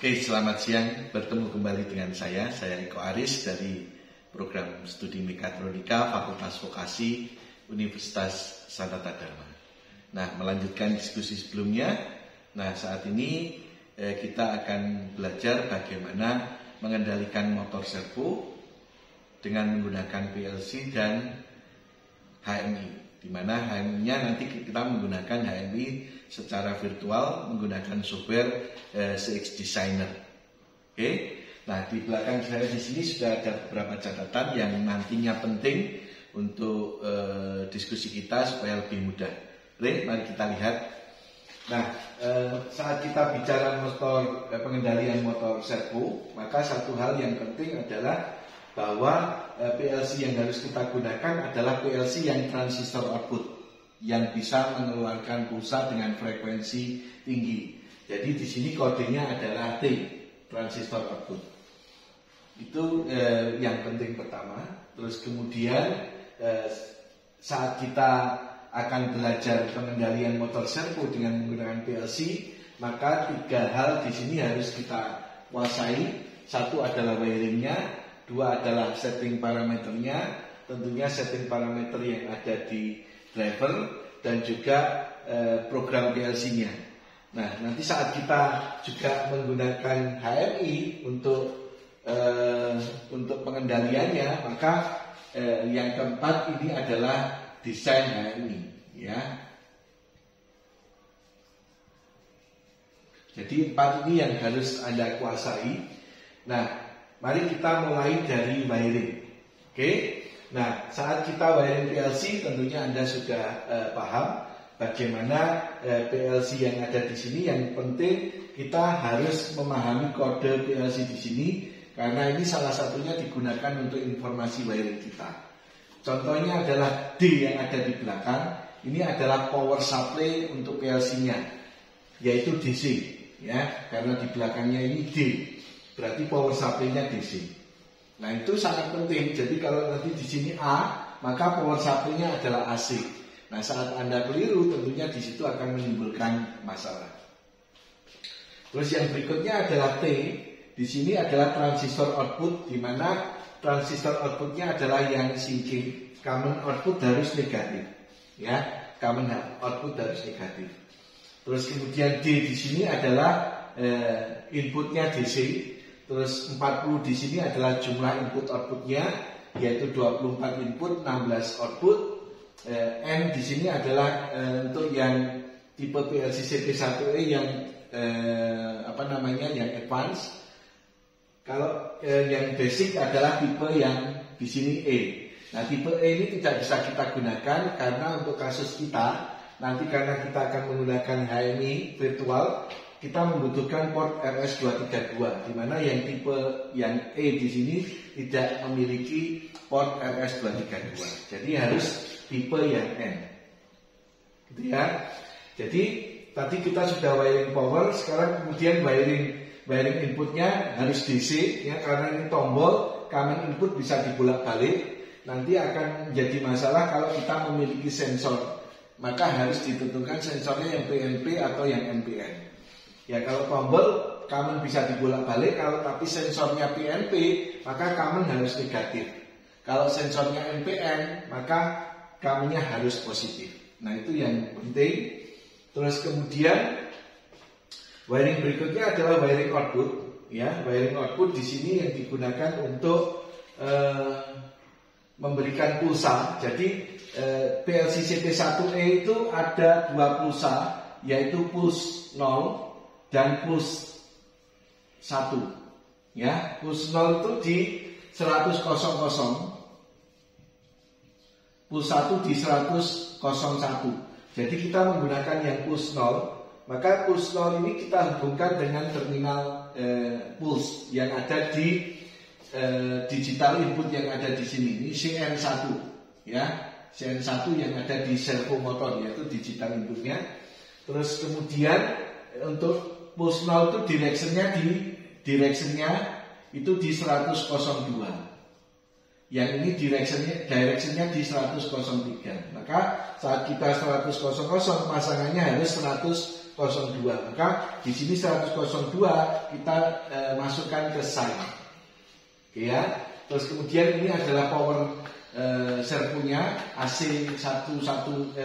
Oke, selamat siang. Bertemu kembali dengan saya Eko Aris dari program studi Mekatronika Fakultas Vokasi Universitas Sanata Dharma. Nah, melanjutkan diskusi sebelumnya. Nah, saat ini kita akan belajar bagaimana mengendalikan motor servo dengan menggunakan PLC dan HMI. Di mana HMI-nya nanti kita menggunakan HMI secara virtual menggunakan software CX Designer. Oke. Nah, di belakang saya di sini sudah ada beberapa catatan yang nantinya penting untuk diskusi kita supaya lebih mudah. Oke, mari kita lihat. Nah, saat kita bicara motor pengendalian motor servo, maka satu hal yang penting adalah bahwa PLC yang harus kita gunakan adalah PLC yang transistor output, yang bisa mengeluarkan pulsa dengan frekuensi tinggi. Jadi di sini kodenya adalah T, transistor output. Itu yang penting pertama. Terus kemudian saat kita akan belajar pengendalian motor servo dengan menggunakan PLC, maka tiga hal di sini harus kita kuasai. Satu adalah wiringnya, dua adalah setting parameternya, tentunya setting parameter yang ada di driver dan juga program PLC-nya. Nah, nanti saat kita juga menggunakan HMI untuk pengendaliannya, maka yang keempat ini adalah desain HMI, ya. Jadi empat ini yang harus Anda kuasai. Nah, mari kita mulai dari wiring. Oke. Nah, saat kita wiring PLC, tentunya Anda sudah paham bagaimana PLC yang ada di sini. Yang penting kita harus memahami kode PLC di sini karena ini salah satunya digunakan untuk informasi wiring kita. Contohnya adalah D yang ada di belakang. Ini adalah power supply untuk PLC-nya, yaitu DC, ya. Karena di belakangnya ini D, berarti power supply-nya DC. Nah, itu sangat penting. Jadi kalau nanti di sini A, maka power supply-nya adalah AC. Nah, saat Anda keliru, tentunya di situ akan menimbulkan masalah. Terus yang berikutnya adalah T. Di sini adalah transistor output, di mana transistor outputnya adalah yang sinking. Common output harus negatif, ya. Common output harus negatif. Terus kemudian D di sini adalah inputnya DC. Terus 40 di sini adalah jumlah input outputnya, yaitu 24 input, 16 output. N di sini adalah untuk yang tipe PLC CP1E yang yang advance. Kalau yang basic adalah tipe yang di sini E. Nah, tipe E ini tidak bisa kita gunakan karena untuk kasus kita nanti karena kita akan menggunakan HMI virtual, kita membutuhkan port RS232, di mana yang tipe yang E di sini tidak memiliki port RS232. Jadi harus tipe yang N. Gitu ya. Jadi tadi kita sudah wiring power, sekarang kemudian wiring inputnya harus DC, ya, karena ini tombol common input bisa dibolak-balik. Nanti akan menjadi masalah kalau kita memiliki sensor, maka harus ditentukan sensornya yang PNP atau yang NPN. Ya, kalau tombol common bisa dibolak-balik, kalau tapi sensornya PNP, maka common harus negatif. Kalau sensornya NPN, maka commonnya harus positif. Nah, itu yang penting. Terus kemudian wiring berikutnya adalah wiring output, ya. Wiring output di sini yang digunakan untuk memberikan pulsa. Jadi PLC CP1E itu ada dua pulsa, yaitu puls 0 dan puls 1. Ya, puls 0 itu di 100.00, puls 1 di 100.01. Jadi kita menggunakan yang puls 0. Maka puls 0 ini kita hubungkan dengan terminal puls yang ada di digital input yang ada di sini. Ini CN1, ya, CN1 yang ada di servo motor, yaitu digital inputnya. Terus kemudian untuk puls 0 itu directionnya itu di 100.02. Yang ini directionnya di 100.03. Maka saat kita 100.00 pasangannya harus 100.01. Maka di sini 102 kita masukkan ke sign. Oke ya. Terus kemudian ini adalah power servonya AC 11220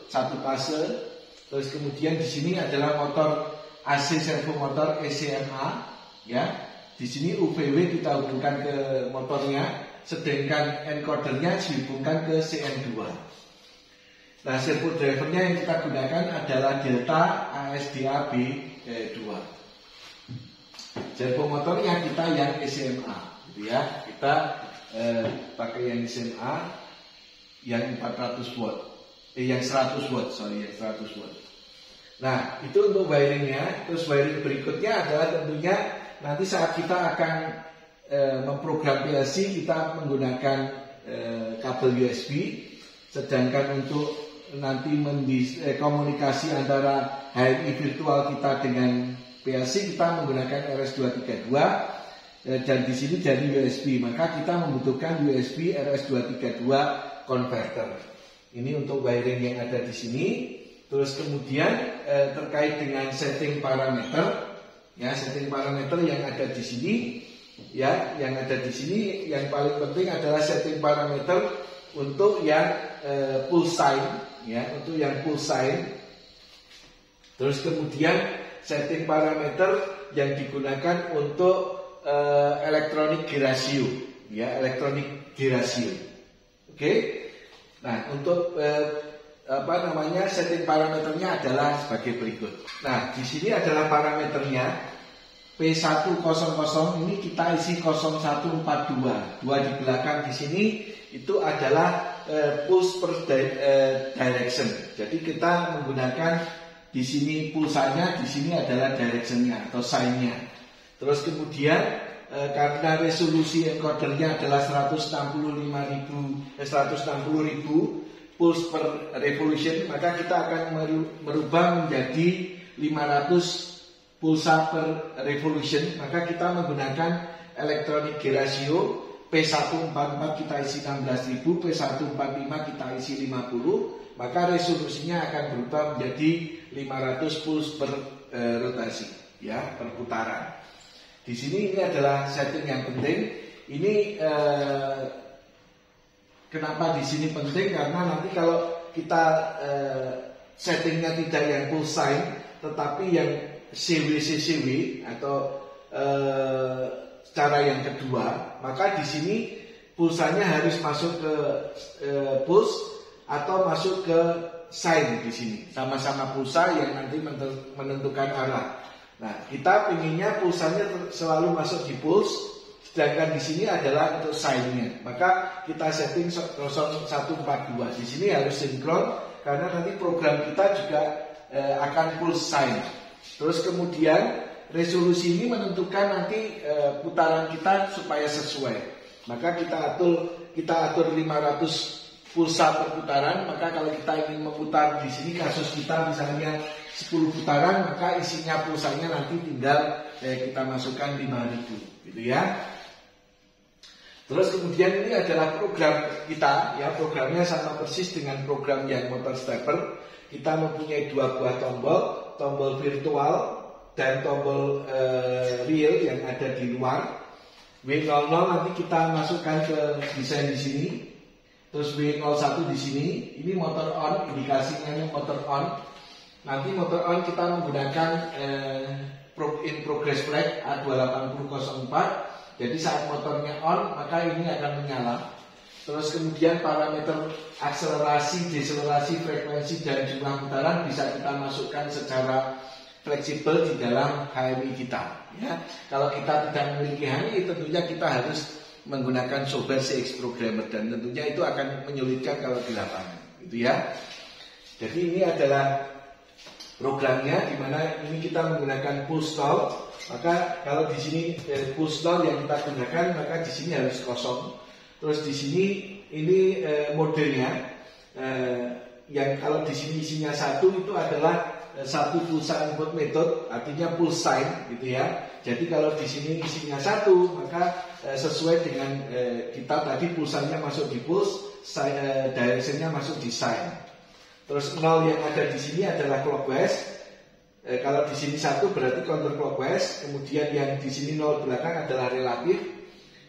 satu fase. Terus kemudian di sini adalah motor AC servo motor ECMA ya. Di sini UVW kita hubungkan ke motornya, sedangkan encodernya dihubungkan ke CN2. Nah, servo drivernya yang kita gunakan adalah Delta ASDAB 2. Servo motornya kita yang ECMA, gitu ya. Kita pakai yang ECMA yang 400 watt, yang 100 watt, sorry ya 100 watt. Nah, itu untuk wiringnya. Terus wiring berikutnya adalah tentunya nanti saat kita akan memprogram PLC kita menggunakan kabel USB. Sedangkan untuk nanti komunikasi antara HMI virtual kita dengan PLC kita menggunakan RS232 dan di sini dari USB. Maka kita membutuhkan USB RS232 converter. Ini untuk wiring yang ada di sini. Terus kemudian terkait dengan setting parameter, ya setting parameter yang ada di sini, ya yang ada di sini yang paling penting adalah setting parameter untuk yang pulse sign, ya untuk yang pulse sign. Terus kemudian setting parameter yang digunakan untuk electronic gear ratio, ya electronic gear ratio. Oke, nah untuk setting parameternya adalah sebagai berikut. Nah, di sini adalah parameternya P100 ini kita isi 0142. Dua di belakang di sini itu adalah pulse per direction. Jadi kita menggunakan di sini pulsanya, di sini adalah directionnya atau sign-nya. Terus kemudian karena resolusi encodernya adalah 160.000 pulse per revolution, maka kita akan merubah menjadi 500 pulsa per revolution. Maka kita menggunakan electronic gear ratio P144 kita isi 16.000, P145 kita isi 50, maka resolusinya akan berubah menjadi 500 pulse per rotasi, ya per putaran. Di sini ini adalah setting yang penting. Ini kenapa di sini penting? Karena nanti kalau kita settingnya tidak yang pulse sign, tetapi yang CW atau cara yang kedua, maka di sini pulsanya harus masuk ke pulse atau masuk ke sign di sini. Sama-sama pulsa yang nanti menentukan arah. Nah, kita pinginnya pulsanya selalu masuk di pulse. Sedangkan di sini adalah untuk sign-nya. Maka kita setting 0142. Di sini harus sinkron karena nanti program kita juga akan pulse sign. Terus kemudian resolusi ini menentukan nanti putaran kita supaya sesuai. Maka kita atur 500 pulsa per putaran. Maka kalau kita ingin memutar di sini kasus kita misalnya 10 putaran, maka isinya pulsanya nanti tinggal kita masukkan 5.000 gitu ya. Terus kemudian ini adalah program kita, ya programnya sama persis dengan program yang motor stepper. Kita mempunyai dua buah tombol virtual dan tombol real yang ada di luar. W00 nanti kita masukkan ke desain di sini. Terus W01 di sini, ini motor on, indikasinya ini motor on. Nanti motor on kita menggunakan in progress flag A28004. Jadi saat motornya on, maka ini akan menyala. Terus kemudian parameter akselerasi, deselerasi, frekuensi, dan jumlah putaran bisa kita masukkan secara fleksibel di dalam HMI kita. Ya. Kalau kita tidak memiliki HMI, tentunya kita harus menggunakan software CX Programmer, dan tentunya itu akan menyulitkan kalau di lapangan. Gitu ya. Jadi ini adalah programnya, di mana ini kita menggunakan pulse stall. Maka kalau di sini pulse stall yang kita gunakan, maka di sini harus kosong. Terus di sini ini modenya, yang kalau di sini isinya satu itu adalah satu pulsa input method, artinya pulse sign, gitu ya. Jadi kalau di sini isinya satu, maka sesuai dengan kita tadi pulsanya masuk di pulse, directionnya masuk di sign. Terus 0 yang ada di sini adalah clockwise. Kalau di sini 1 berarti counterclockwise. Kemudian yang di sini 0 belakang adalah relatif.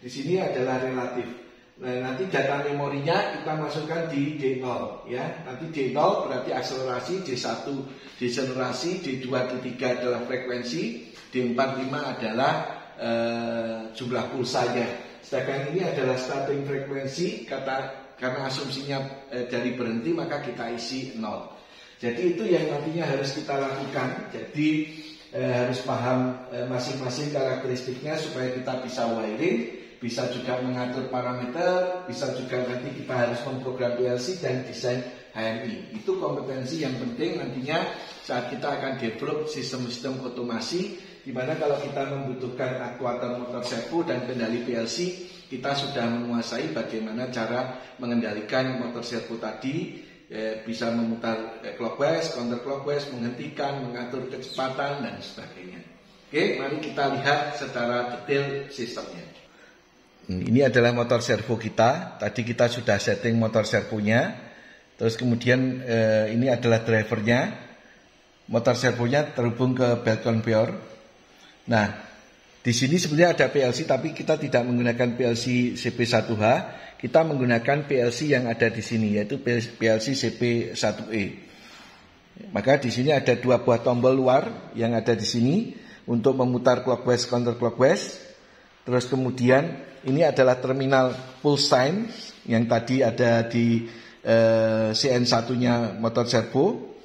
Di sini adalah relatif. Nah, nanti data memorinya kita masukkan di D0 ya. Nanti D0 berarti akselerasi, D1 deselerasi, D2, D3 adalah frekuensi, D4, 5 adalah jumlah pulsanya. Sedangkan ini adalah starting frekuensi, karena asumsinya dari berhenti maka kita isi 0. Jadi itu yang nantinya harus kita lakukan. Jadi harus paham masing-masing karakteristiknya supaya kita bisa wiring, bisa juga mengatur parameter, bisa juga nanti kita harus memprogram PLC dan desain HMI. Itu kompetensi yang penting nantinya saat kita akan develop sistem-sistem otomasi, di mana kalau kita membutuhkan aktuator motor servo dan kendali PLC, kita sudah menguasai bagaimana cara mengendalikan motor servo tadi, bisa memutar clockwise, counterclockwise, menghentikan, mengatur kecepatan dan sebagainya. Oke, mari kita lihat secara detail sistemnya. Ini adalah motor servo kita. Tadi kita sudah setting motor servonya. Terus kemudian ini adalah drivernya. Motor servonya terhubung ke belt conveyor. Nah, di sini sebenarnya ada PLC, tapi kita tidak menggunakan PLC CP1H. Kita menggunakan PLC yang ada di sini, yaitu PLC CP1E. Maka di sini ada 2 buah tombol luar yang ada di sini untuk memutar clockwise, counterclockwise. Terus kemudian ini adalah terminal pulse sign yang tadi ada di CN1-nya motor servo.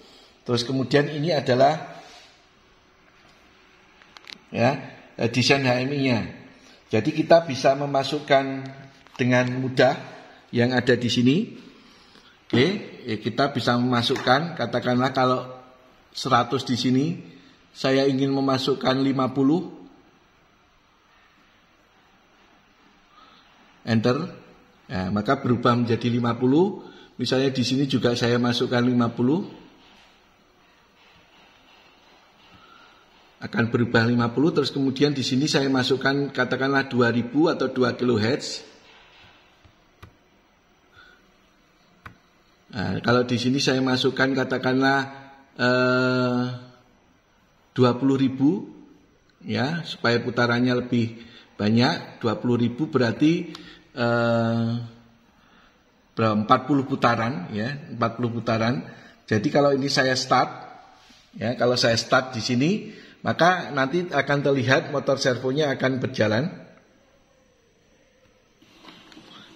Terus kemudian ini adalah desain HMI-nya. Jadi kita bisa memasukkan dengan mudah yang ada di sini. Oke, kita bisa memasukkan, katakanlah kalau 100 di sini, saya ingin memasukkan 50. Enter. Nah, maka berubah menjadi 50. Misalnya di sini juga saya masukkan 50. Akan berubah 50, terus kemudian di sini saya masukkan katakanlah 2000 atau 2 kHz. Nah, kalau di sini saya masukkan katakanlah 20.000 ya, supaya putarannya lebih banyak. 20.000 berarti 40 putaran ya, 40 putaran. Jadi kalau ini saya start ya, kalau saya start di sini, maka nanti akan terlihat motor servonya akan berjalan.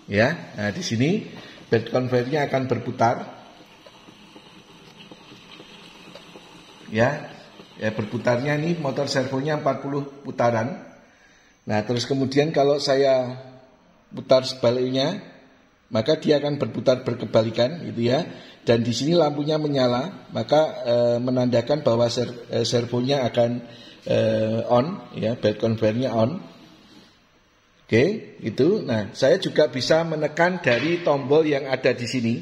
Ya, nah di sini belt conveyor-nya akan berputar. Ya, berputarnya ini motor servonya 40 putaran. Nah, terus kemudian kalau saya putar sebaliknya, maka dia akan berputar berkebalikan gitu ya. Dan di sini lampunya menyala, maka menandakan bahwa servonya akan on ya, belt conveyor-nya on. Oke, gitu. Nah, saya juga bisa menekan dari tombol yang ada di sini.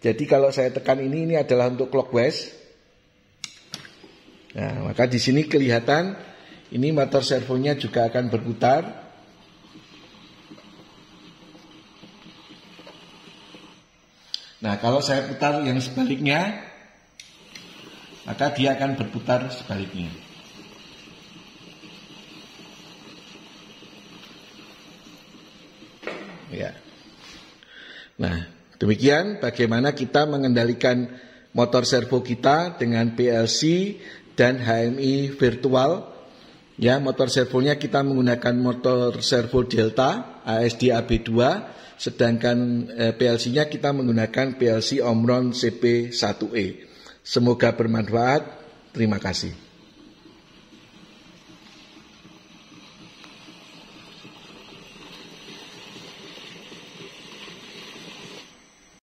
Jadi kalau saya tekan ini adalah untuk clockwise. Nah, maka di sini kelihatan ini motor servonya juga akan berputar. Nah, kalau saya putar yang sebaliknya, maka dia akan berputar sebaliknya. Ya. Nah, demikian bagaimana kita mengendalikan motor servo kita dengan PLC dan HMI virtual. Ya, motor servonya kita menggunakan motor servo Delta ASD AB2, sedangkan PLC-nya kita menggunakan PLC Omron CP1E. Semoga bermanfaat. Terima kasih.